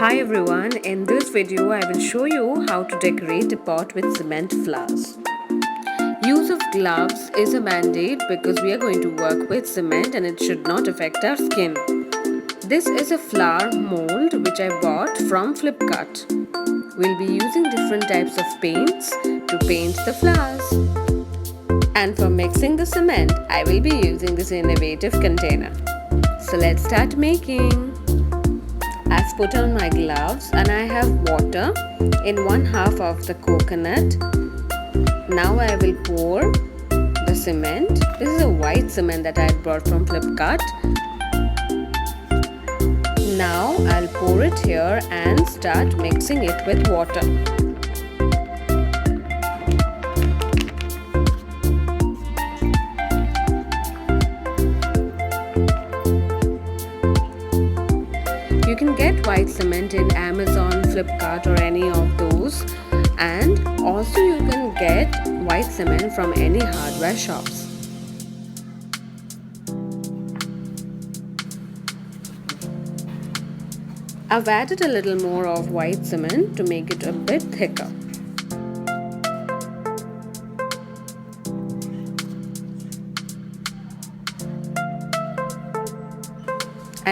Hi everyone, in this video I will show you how to decorate a pot with cement flowers. Use of gloves is a mandate because we are going to work with cement and it should not affect our skin. This is a flower mold which I bought from Flipkart. We'll be using different types of paints to paint the flowers. And for mixing the cement, I will be using this innovative container. So let's start making. I've put on my gloves and I have water in 1/2 of the coconut. Now I will pour the cement. This is a white cement that I had brought from Flipkart. Now I'll pour it here and start mixing it with water. You can get white cement in Amazon, Flipkart or any of those, and also you can get white cement from any hardware shops. I've added a little more of white cement to make it a bit thicker.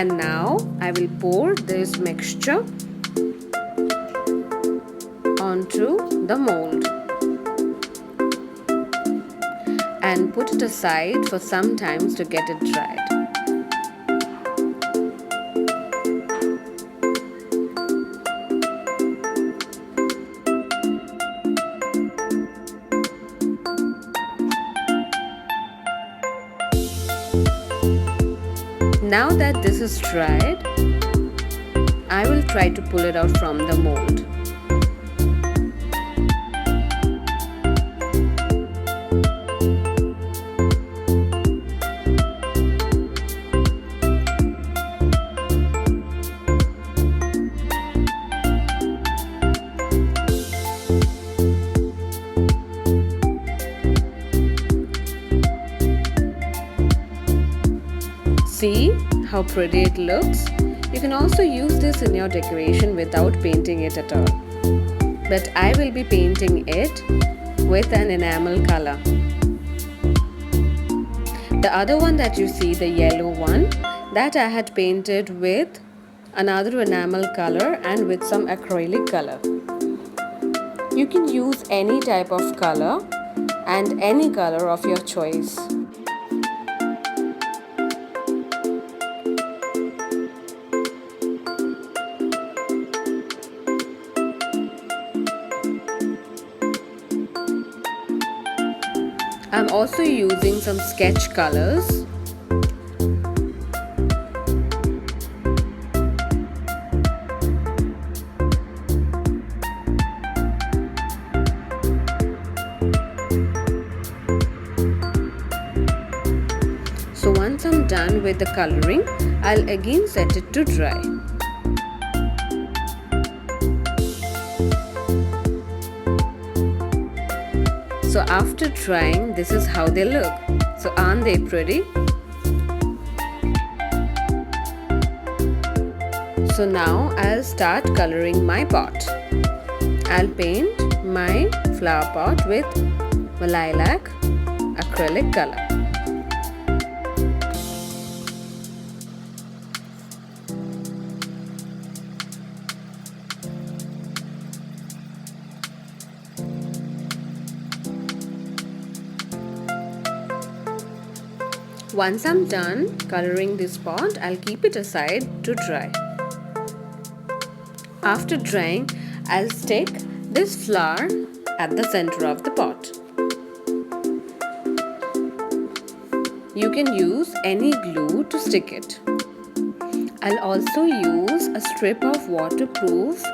And now I will pour this mixture onto the mold and put it aside for some time to get it dried. Now that this is dried, I will try to pull it out from the mold. See how pretty it looks? You can also use this in your decoration without painting it at all. But I will be painting it with an enamel color. The other one that you see, the yellow one, that I had painted with another enamel color and with some acrylic color. You can use any type of color and any color of your choice. I'm also using some sketch colors. So once I'm done with the coloring, I'll again set it to dry. So after drying, this is how they look. So aren't they pretty? So now I'll start coloring my pot. I'll paint my flower pot with lilac acrylic color. Once I'm done coloring this pot, I'll keep it aside to dry. After drying, I'll stick this flower at the center of the pot. You can use any glue to stick it. I'll also use a strip of waterproof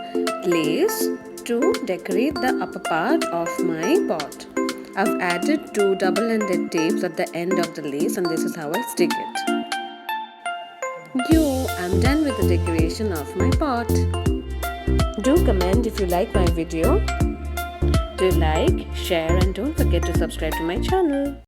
lace to decorate the upper part of my pot. I've added 2 double-ended tapes at the end of the lace and this is how I'll stick it. I'm done with the decoration of my pot. Do comment if you like my video. Do like, share and don't forget to subscribe to my channel.